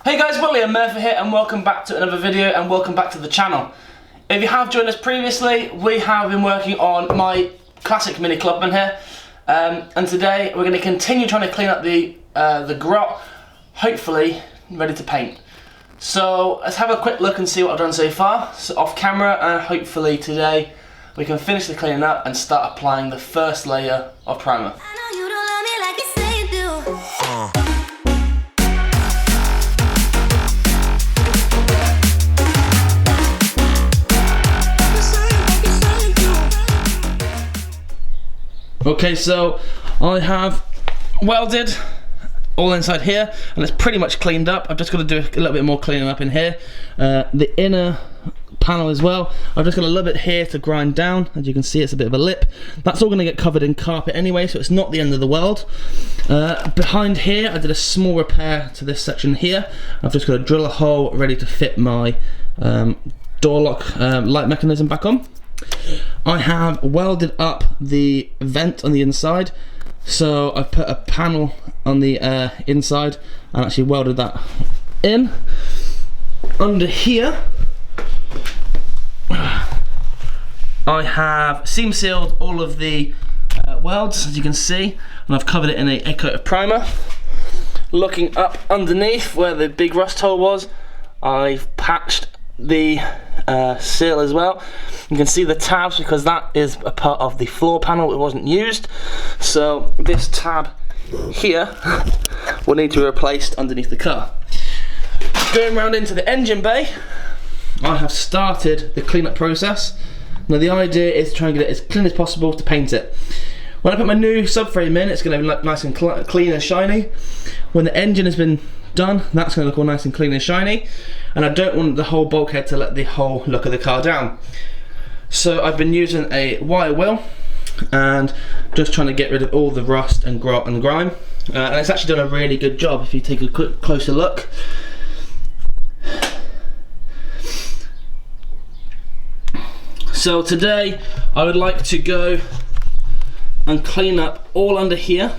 Hey guys, William Murfitt here and welcome back to another video and welcome back to the channel. If you have joined us previously, we have been working on my classic mini Clubman here, and today we're going to continue trying to clean up the grot, hopefully ready to paint. So let's have a quick look and see what I've done so far, off camera, and hopefully today we can finish the cleaning up and start applying the first layer of primer. Okay, so I have welded all inside here and it's pretty much cleaned up. I've just got to do a little bit more cleaning up in here. The inner panel as well, I've just got a little bit here to grind down. As you can see, it's a bit of a lip. That's all going to get covered in carpet anyway, so it's not the end of the world. Behind here, I did a small repair to this section here. I've just got to drill a hole ready to fit my door lock light mechanism back on. I have welded up the vent on the inside, so I put a panel on the inside and actually welded that in. Under here I have seam sealed all of the welds, as you can see, and I've covered it in a coat of primer. Looking up underneath where the big rust hole was, I've patched the seal as well. You can see the tabs because that is a part of the floor panel. It wasn't used, so this tab here will need to be replaced underneath the car. Going round into the engine bay, I have started the cleanup process. Now the idea is to try and get it as clean as possible to paint it. When I put my new subframe in, it's going to be nice and clean and shiny. When the engine has been done, that's going to look all nice and clean and shiny, and I don't want the whole bulkhead to let the whole look of the car down. So I've been using a wire wheel and just trying to get rid of all the rust and grot and grime, and it's actually done a really good job if you take a quick closer look. So today I would like to go and clean up all under here,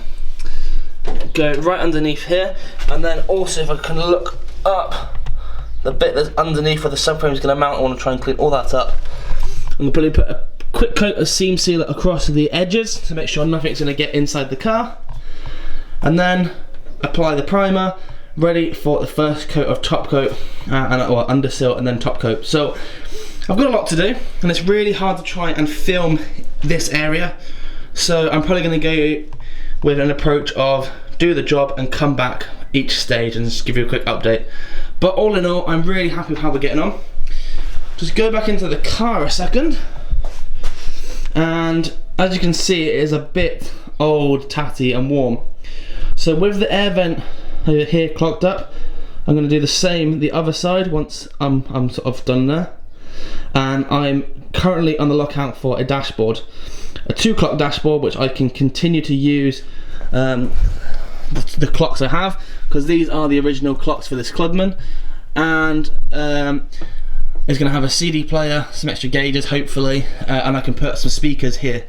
go right underneath here, and then also if I can look up the bit that's underneath where the subframe is going to mount, I want to try and clean all that up. I'm going to put a quick coat of seam sealer across the edges to make sure nothing's going to get inside the car, and then apply the primer, ready for the first coat of top coat or underseal and then top coat. So I've got a lot to do and it's really hard to try and film this area, so I'm probably going to go with an approach of do the job and come back each stage and just give you a quick update. But all in all, I'm really happy with how we're getting on. Just go back into the car a second, and as you can see, it is a bit old, tatty and warm. So with the air vent over here clogged up, I'm going to do the same the other side once I'm sort of done there. And I'm currently on the lookout for a dashboard, a 2-clock dashboard, which I can continue to use the clocks I have, because these are the original clocks for this Clubman, and it's going to have a CD player, some extra gauges hopefully, and I can put some speakers here.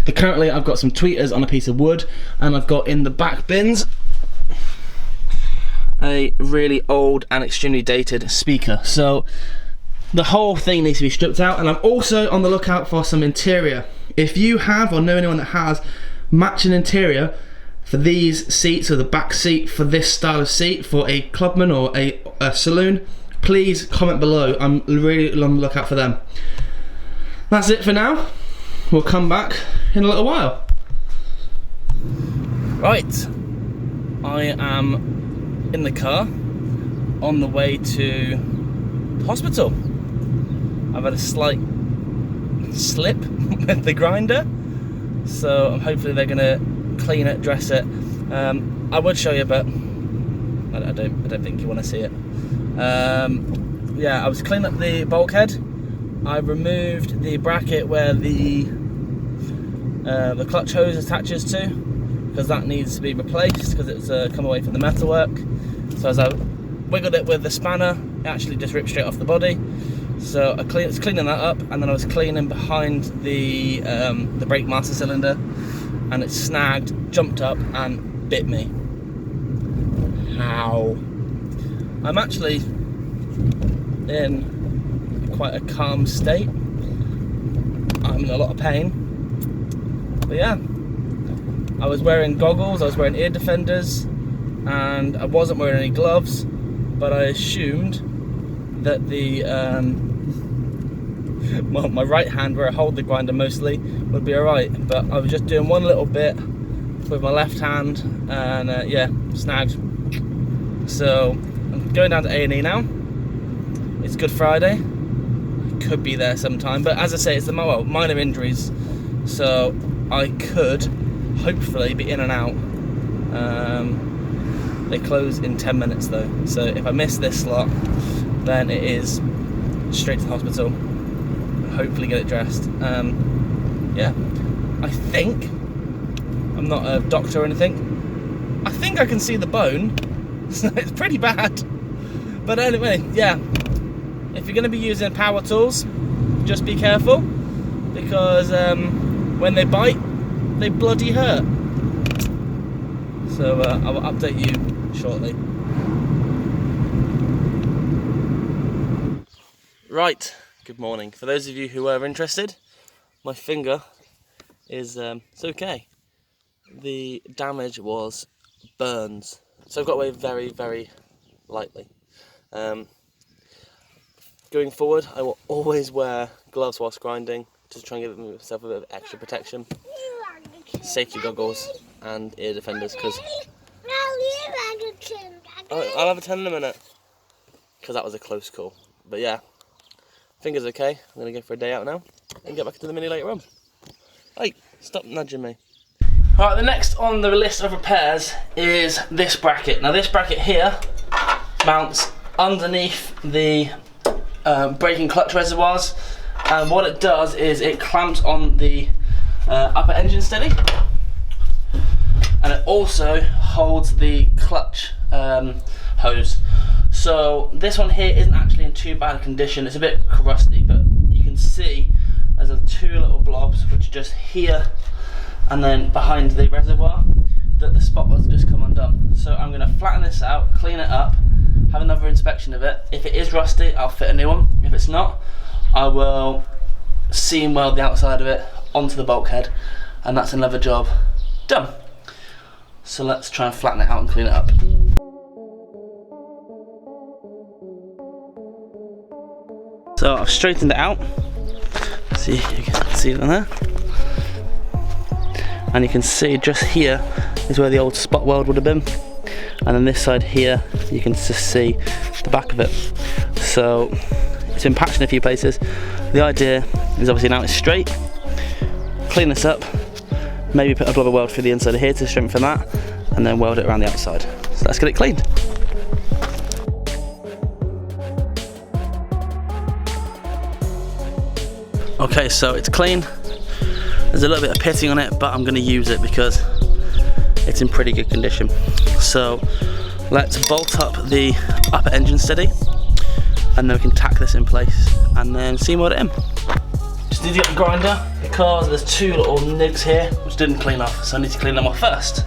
But currently I've got some tweeters on a piece of wood, and I've got in the back bins a really old and extremely dated speaker. So the whole thing needs to be stripped out, and I'm also on the lookout for some interior. If you have or know anyone that has matching interior for these seats, or the back seat for this style of seat for a Clubman or a saloon, please comment below. I'm really on the lookout for them. That's it for now. We'll come back in a little while. Right, I am in the car on the way to the hospital. I've had a slight slip with the grinder, so hopefully they're gonna clean it, dress it. I would show you, but I don't think you want to see it. Yeah, I was cleaning up the bulkhead. I removed the bracket where the clutch hose attaches to, because that needs to be replaced because it's come away from the metalwork. So as I wiggled it with the spanner, it actually just ripped straight off the body. So I was cleaning that up, and then I was cleaning behind the brake master cylinder, and it snagged, jumped up and bit me. How? I'm actually in quite a calm state. I'm in a lot of pain, but yeah, I was wearing goggles, I was wearing ear defenders, and I wasn't wearing any gloves, but I assumed that the well, my right hand, where I hold the grinder mostly, would be alright, but I was just doing one little bit with my left hand, and yeah, snagged. So I'm going down to A&E now. It's Good Friday. Could be there sometime, but as I say, it's the minor injuries, so I could hopefully be in and out. They close in 10 minutes though, so if I miss this slot, then it is straight to the hospital. Hopefully get it dressed. Yeah, I think, I'm not a doctor or anything, I think I can see the bone, so it's pretty bad. But anyway, yeah, if you're going to be using power tools, just be careful, because when they bite, they bloody hurt. So I will update you shortly. Right, good morning. For those of you who are interested, my finger is it's okay. The damage was burns, so I've got away very, very lightly. Going forward, I will always wear gloves whilst grinding, to try and give myself a bit of extra protection. Safety goggles and ear defenders, because I'll have a 10 in a minute, because that was a close call. But yeah, finger's okay. I'm going to go for a day out now and get back into the Mini later on. Hey, stop nudging me. Alright, the next on the list of repairs is this bracket. Now this bracket here mounts underneath the braking clutch reservoirs, and what it does is it clamps on the upper engine steady, and it also holds the clutch hose. So this one here isn't actually in too bad a condition. It's a bit rusty, but you can see there's two little blobs which are just here and then behind the reservoir that the spot was just come undone. So I'm going to flatten this out, clean it up, have another inspection of it. If it is rusty, I'll fit a new one. If it's not, I will seam weld the outside of it onto the bulkhead, and that's another job done. So let's try and flatten it out and clean it up. So I've straightened it out. See, you can see it on there. And you can see just here is where the old spot weld would have been. And then this side here, you can just see the back of it. So it's been patched in a few places. The idea is obviously now it's straight. Clean this up, maybe put a blob of weld through the inside of here to strengthen that, and then weld it around the outside. So let's get it cleaned. Okay, so it's clean. There's a little bit of pitting on it, but I'm going to use it because it's in pretty good condition. So let's bolt up the upper engine steady, and then we can tack this in place and then seam weld it in. Just need to get the grinder because there's two little nigs here which didn't clean off, so I need to clean them off first.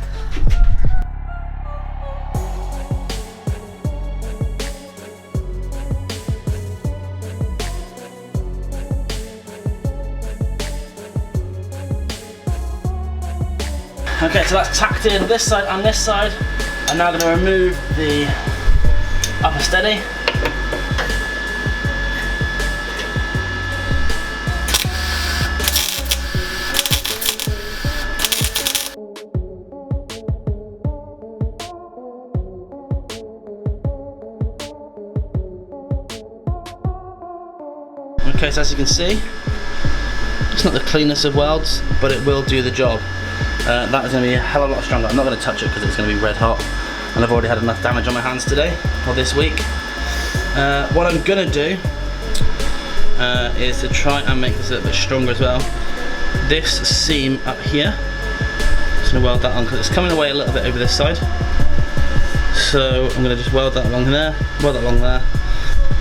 Okay, so that's tacked in this side and this side. I'm now going to remove the upper steady. Okay, so as you can see, it's not the cleanest of welds, but it will do the job. That is going to be a hell of a lot stronger. I'm not going to touch it because it's going to be red hot, and I've already had enough damage on my hands today, or this week. What I'm going to do is to try and make this a little bit stronger as well. This seam up here, just going to weld that on because it's coming away a little bit over this side. So I'm going to just weld that along there, weld that along there,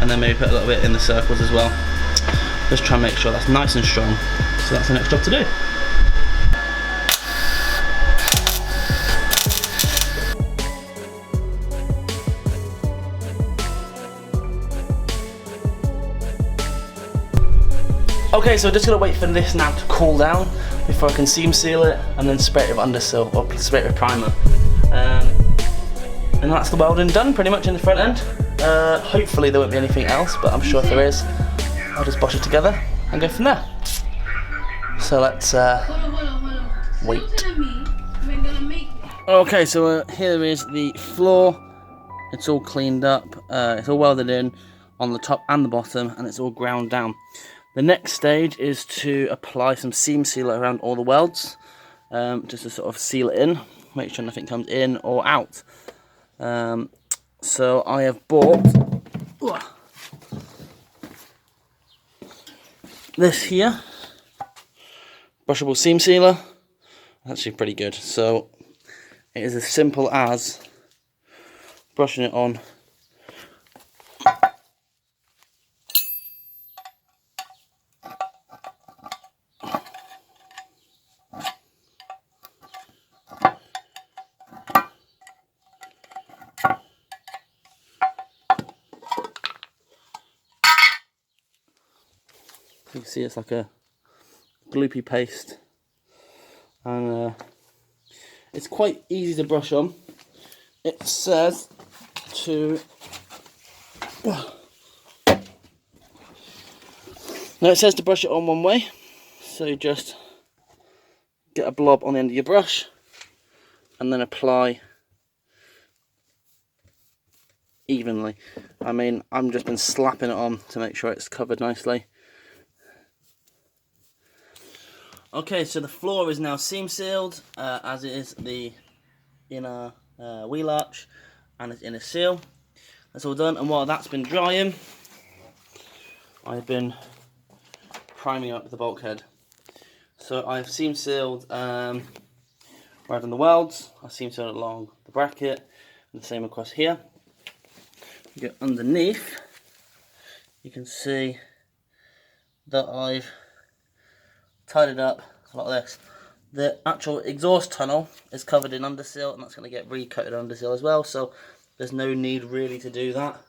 and then maybe put a little bit in the circles as well. Just try and make sure that's nice and strong. So that's the next job to do. Okay, so just gonna wait for this now to cool down before I can seam seal it and then spray it with undersill or spray it with primer. And that's the welding done pretty much in the front end. Hopefully there won't be anything else, but I'm sure if there is, I'll just bosh it together and go from there. So let's wait. Okay, so here is the floor. It's all cleaned up. It's all welded in on the top and the bottom, and it's all ground down. The next stage is to apply some seam sealer around all the welds, just to sort of seal it in, make sure nothing comes in or out. So I have bought this here, brushable seam sealer. Actually pretty good. So it is as simple as brushing it on you can see it's like a gloopy paste, and it's quite easy to brush on. It says to brush it on one way, so you just get a blob on the end of your brush and then apply evenly. I mean, I've just been slapping it on to make sure it's covered nicely. Okay, so the floor is now seam sealed, as is the inner wheel arch and its inner seal. That's all done, and while that's been drying, I've been priming up the bulkhead. So I've seam sealed where I've done the welds. I've seam sealed along the bracket, and the same across here. You go underneath, you can see that I've tidied up a lot of this. The actual exhaust tunnel is covered in undersill, and that's going to get recoated undersill as well, so there's no need really to do that.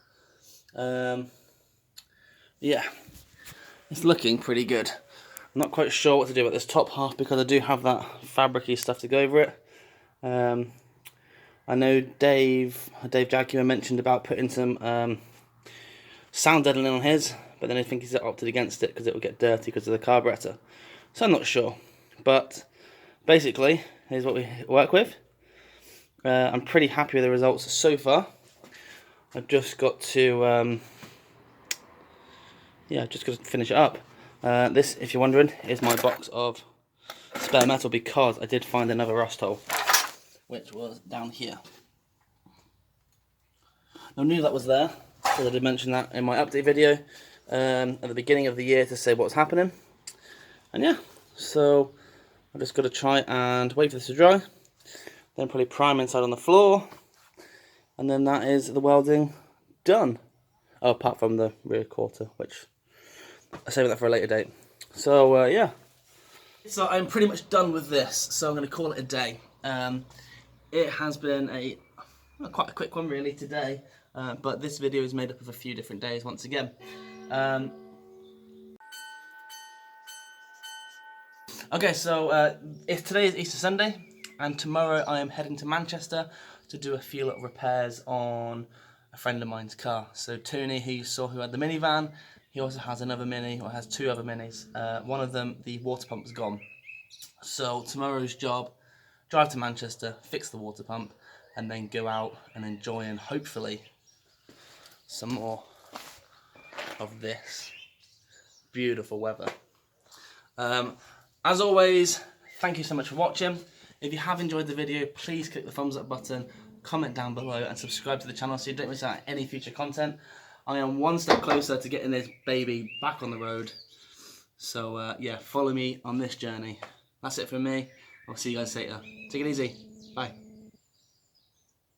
Yeah, it's looking pretty good. I'm not quite sure what to do about this top half because I do have that fabricy stuff to go over it. I know Dave Jaguar mentioned about putting some sound deadening on his, but then I think he's opted against it because it will get dirty because of the carburetor. So I'm not sure, but basically here's what we work with. I'm pretty happy with the results so far. I've just got to finish it up. This, if you're wondering, is my box of spare metal because I did find another rust hole, which was down here. I knew that was there because I did mention that in my update video at the beginning of the year to say what's happening. And yeah, so I've just got to try and wait for this to dry, then probably prime inside on the floor, and then that is the welding done. Oh, apart from the rear quarter, which I'll save that for a later date. So yeah, so I'm pretty much done with this, so I'm going to call it a day. It has been quite a quick one really today, but this video is made up of a few different days once again. Okay, so today is Easter Sunday, and tomorrow I am heading to Manchester to do a few little repairs on a friend of mine's car. So Tony, who you saw who had the minivan, he also has another mini, or has two other minis. One of them, the water pump's gone. So tomorrow's job, drive to Manchester, fix the water pump, and then go out and enjoy and hopefully some more of this beautiful weather. As always, thank you so much for watching. If you have enjoyed the video, please click the thumbs up button, comment down below, and subscribe to the channel so you don't miss out on any future content. I am one step closer to getting this baby back on the road. So yeah, follow me on this journey. That's it from me. I'll see you guys later. Take it easy. Bye.